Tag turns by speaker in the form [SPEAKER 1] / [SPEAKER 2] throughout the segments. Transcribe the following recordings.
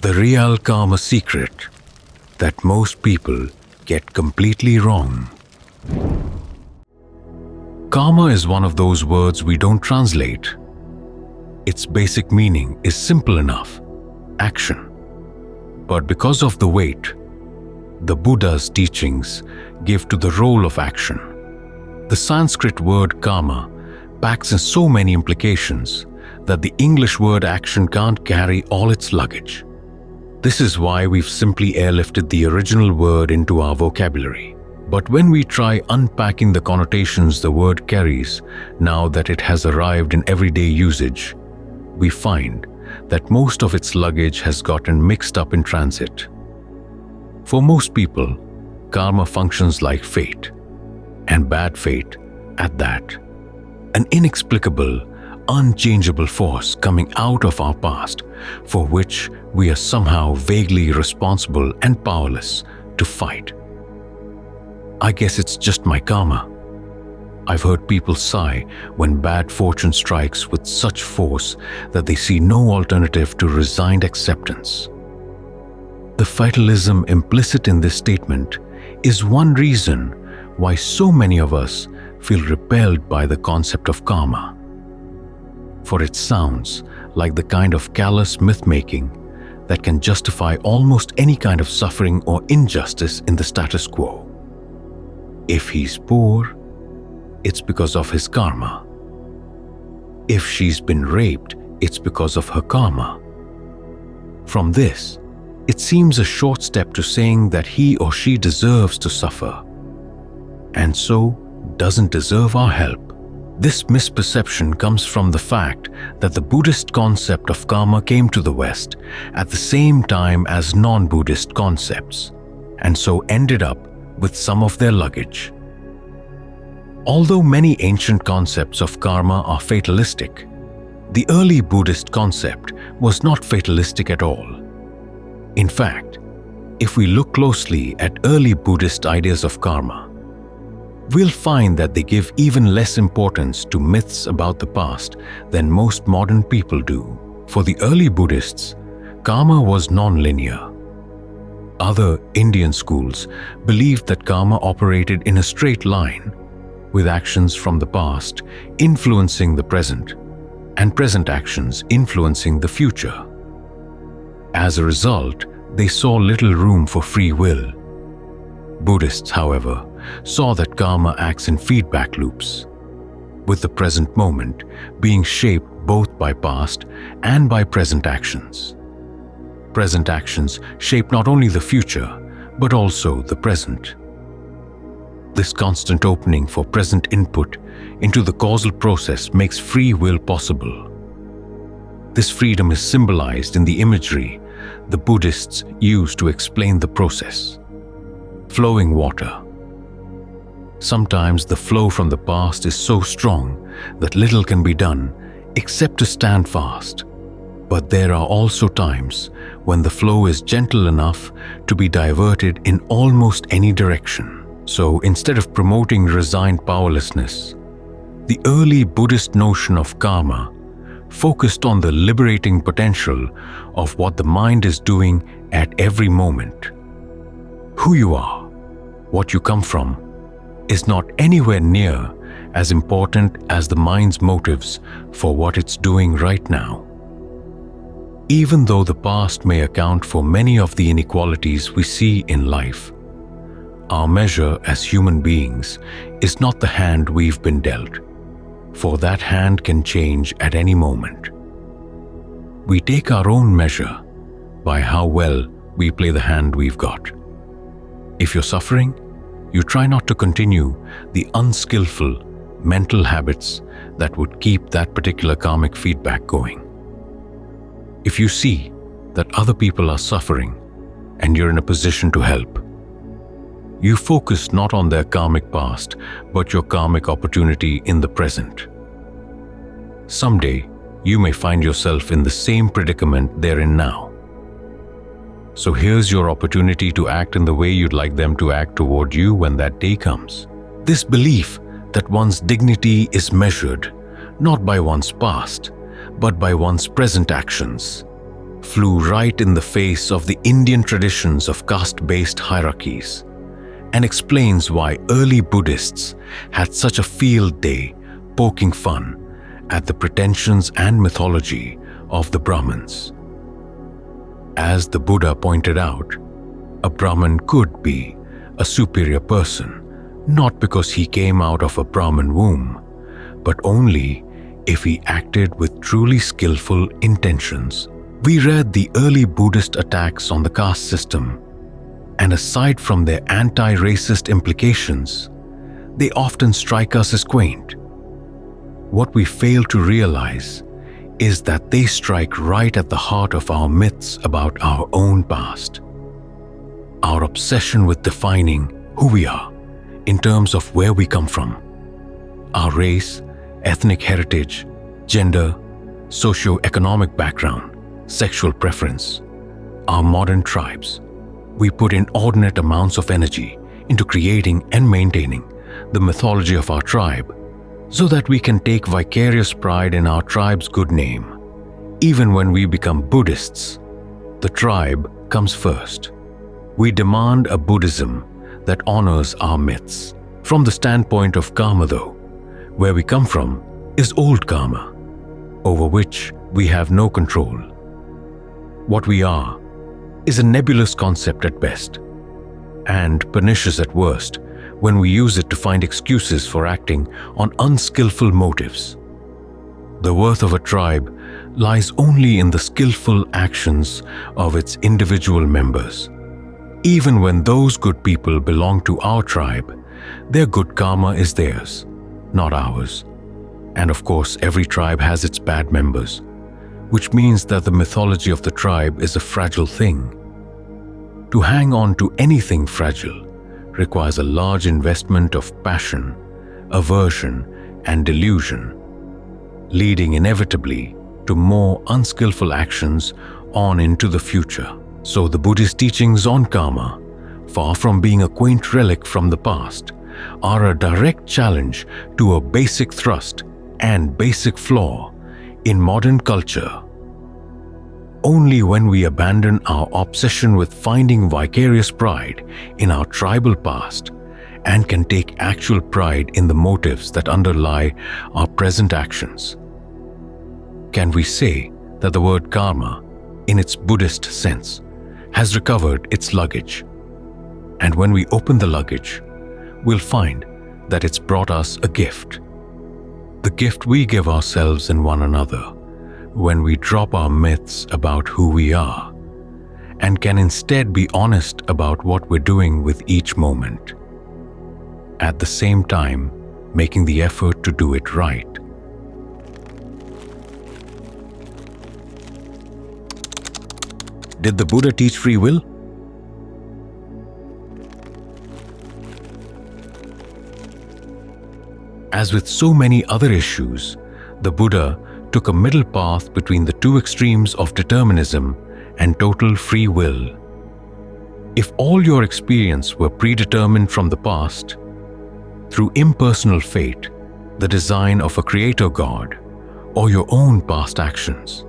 [SPEAKER 1] The real karma secret that most people get completely wrong. Karma is one of those words we don't translate. Its basic meaning is simple enough: action. But because of the weight the Buddha's teachings give to the role of action, the Sanskrit word karma packs in so many implications that the English word action can't carry all its luggage. This is why we've simply airlifted the original word into our vocabulary. But when we try unpacking the connotations the word carries, now that it has arrived in everyday usage, we find that most of its luggage has gotten mixed up in transit. For most people, karma functions like fate, and bad fate at that. An inexplicable, unchangeable force coming out of our past, for which we are somehow vaguely responsible and powerless to fight. I guess it's just my karma. I've heard people sigh when bad fortune strikes with such force that they see no alternative to resigned acceptance. The fatalism implicit in this statement is one reason why so many of us feel repelled by the concept of karma. For it sounds like the kind of callous myth-making that can justify almost any kind of suffering or injustice in the status quo. If he's poor, it's because of his karma. If she's been raped, it's because of her karma. From this, it seems a short step to saying that he or she deserves to suffer, and so doesn't deserve our help. This misperception comes from the fact that the Buddhist concept of karma came to the West at the same time as non-Buddhist concepts, and so ended up with some of their luggage. Although many ancient concepts of karma are fatalistic, the early Buddhist concept was not fatalistic at all. In fact, if we look closely at early Buddhist ideas of karma, we'll find that they give even less importance to myths about the past than most modern people do. For the early Buddhists, karma was non-linear. Other Indian schools believed that karma operated in a straight line, with actions from the past influencing the present, and present actions influencing the future. As a result, they saw little room for free will. Buddhists, however, saw that karma acts in feedback loops, with the present moment being shaped both by past and by present actions. Present actions shape not only the future, but also the present. This constant opening for present input into the causal process makes free will possible. This freedom is symbolized in the imagery the Buddhists use to explain the process. Flowing water. Sometimes the flow from the past is so strong that little can be done except to stand fast. But there are also times when the flow is gentle enough to be diverted in almost any direction. So instead of promoting resigned powerlessness, the early Buddhist notion of karma focused on the liberating potential of what the mind is doing at every moment. Who you are, what you come from, is not anywhere near as important as the mind's motives for what it's doing right now. Even though the past may account for many of the inequalities we see in life, our measure as human beings is not the hand we've been dealt, for that hand can change at any moment. We take our own measure by how well we play the hand we've got. If you're suffering, you try not to continue the unskillful mental habits that would keep that particular karmic feedback going. If you see that other people are suffering and you're in a position to help, you focus not on their karmic past, but your karmic opportunity in the present. Someday, you may find yourself in the same predicament they're in now. So here's your opportunity to act in the way you'd like them to act toward you when that day comes. This belief that one's dignity is measured not by one's past, but by one's present actions, flew right in the face of the Indian traditions of caste-based hierarchies and explains why early Buddhists had such a field day poking fun at the pretensions and mythology of the Brahmins. As the Buddha pointed out, a Brahmin could be a superior person, not because he came out of a Brahmin womb, but only if he acted with truly skillful intentions. We read the early Buddhist attacks on the caste system, and aside from their anti-racist implications, they often strike us as quaint. What we fail to realize is that they strike right at the heart of our myths about our own past. Our obsession with defining who we are in terms of where we come from, our race, ethnic heritage, gender, socio-economic background, sexual preference, our modern tribes. We put inordinate amounts of energy into creating and maintaining the mythology of our tribe so that we can take vicarious pride in our tribe's good name. Even when we become Buddhists, the tribe comes first. We demand a Buddhism that honors our myths. From the standpoint of karma, though, where we come from is old karma, over which we have no control. What we are is a nebulous concept at best, and pernicious at worst when we use it to find excuses for acting on unskillful motives. The worth of a tribe lies only in the skillful actions of its individual members. Even when those good people belong to our tribe, their good karma is theirs, not ours. And of course, every tribe has its bad members, which means that the mythology of the tribe is a fragile thing. To hang on to anything fragile requires a large investment of passion, aversion, and delusion, leading inevitably to more unskillful actions on into the future. So the Buddhist teachings on karma, far from being a quaint relic from the past, are a direct challenge to a basic thrust and basic flaw in modern culture. Only when we abandon our obsession with finding vicarious pride in our tribal past and can take actual pride in the motives that underlie our present actions, can we say that the word karma, in its Buddhist sense, has recovered its luggage. And when we open the luggage, we'll find that it's brought us a gift. The gift we give ourselves and one another when we drop our myths about who we are and can instead be honest about what we're doing with each moment, at the same time making the effort to do it right. Did the Buddha teach free will? As with so many other issues, the Buddha took a middle path between the two extremes of determinism and total free will. If all your experience were predetermined from the past, through impersonal fate, the design of a creator God, or your own past actions,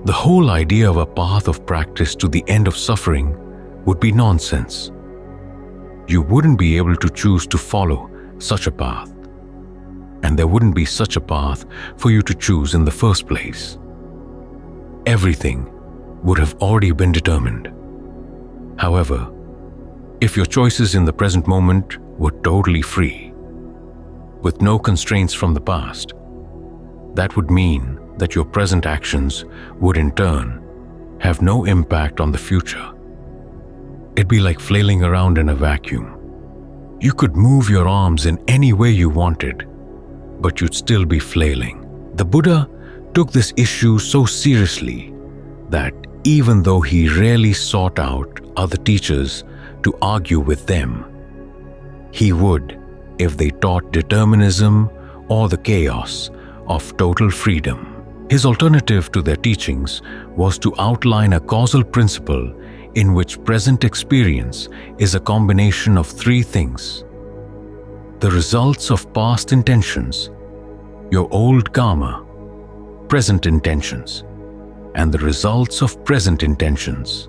[SPEAKER 1] the whole idea of a path of practice to the end of suffering would be nonsense. You wouldn't be able to choose to follow such a path, and there wouldn't be such a path for you to choose in the first place. Everything would have already been determined. However, if your choices in the present moment were totally free, with no constraints from the past, that would mean that your present actions would in turn have no impact on the future. It'd be like flailing around in a vacuum. You could move your arms in any way you wanted, but you'd still be flailing. The Buddha took this issue so seriously that even though he rarely sought out other teachers to argue with them, he would if they taught determinism or the chaos of total freedom. His alternative to their teachings was to outline a causal principle in which present experience is a combination of three things: the results of past intentions, your old karma, present intentions, and the results of present intentions.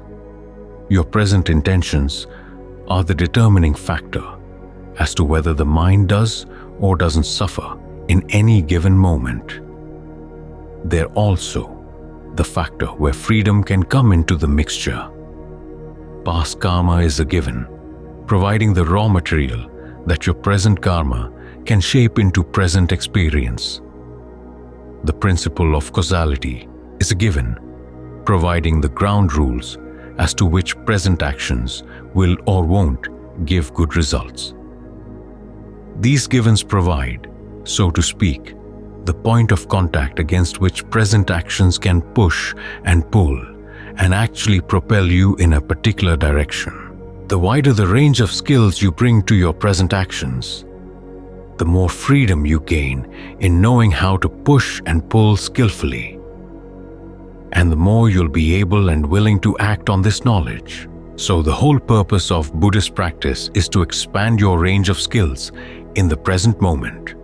[SPEAKER 1] Your present intentions are the determining factor as to whether the mind does or doesn't suffer in any given moment. They're also the factor where freedom can come into the mixture. Past karma is a given, providing the raw material that your present karma can shape into present experience. The principle of causality is a given, providing the ground rules as to which present actions will or won't give good results. These givens provide, so to speak, the point of contact against which present actions can push and pull and actually propel you in a particular direction. The wider the range of skills you bring to your present actions, the more freedom you gain in knowing how to push and pull skillfully. And the more you'll be able and willing to act on this knowledge. So the whole purpose of Buddhist practice is to expand your range of skills in the present moment.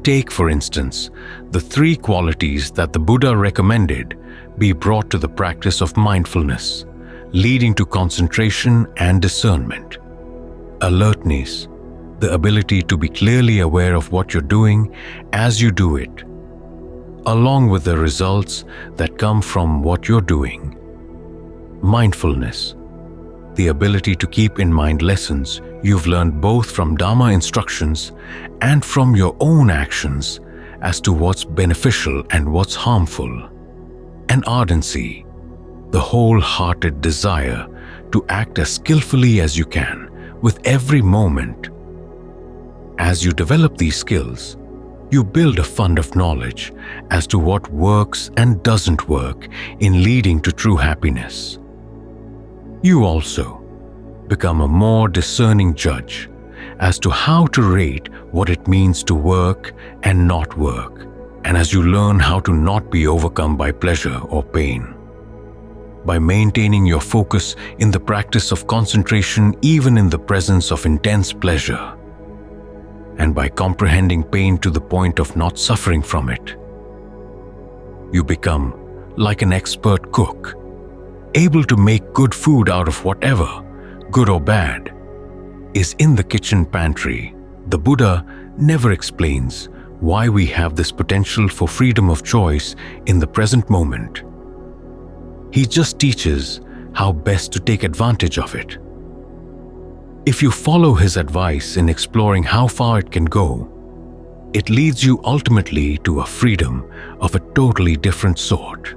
[SPEAKER 1] Take, for instance, the 3 qualities that the Buddha recommended be brought to the practice of mindfulness, leading to concentration and discernment. Alertness, the ability to be clearly aware of what you're doing as you do it, along with the results that come from what you're doing. Mindfulness, the ability to keep in mind lessons you've learned both from Dharma instructions and from your own actions as to what's beneficial and what's harmful. And ardency, the wholehearted desire to act as skillfully as you can with every moment. As you develop these skills, you build a fund of knowledge as to what works and doesn't work in leading to true happiness. You also become a more discerning judge as to how to rate what it means to work and not work, and as you learn how to not be overcome by pleasure or pain. By maintaining your focus in the practice of concentration even in the presence of intense pleasure, and by comprehending pain to the point of not suffering from it, you become like an expert cook, able to make good food out of whatever, good or bad, is in the kitchen pantry. The Buddha never explains why we have this potential for freedom of choice in the present moment. He just teaches how best to take advantage of it. If you follow his advice in exploring how far it can go, it leads you ultimately to a freedom of a totally different sort.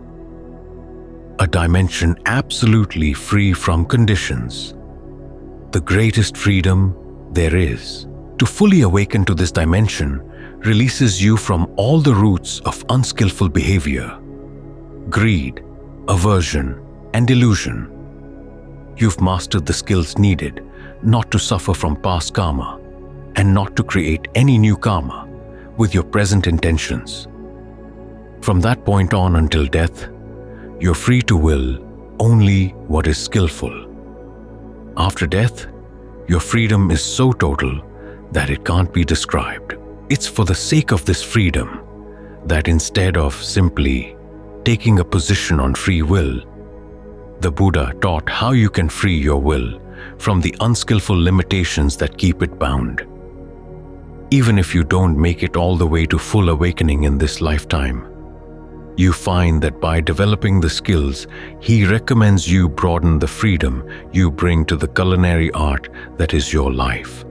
[SPEAKER 1] A dimension absolutely free from conditions. The greatest freedom there is. To fully awaken to this dimension releases you from all the roots of unskillful behavior, greed, aversion, and delusion. You've mastered the skills needed not to suffer from past karma and not to create any new karma with your present intentions. From that point on until death, you're free to will only what is skillful. After death, your freedom is so total that it can't be described. It's for the sake of this freedom that instead of simply taking a position on free will, the Buddha taught how you can free your will from the unskillful limitations that keep it bound. Even if you don't make it all the way to full awakening in this lifetime, you find that by developing the skills, he recommends you broaden the freedom you bring to the culinary art that is your life.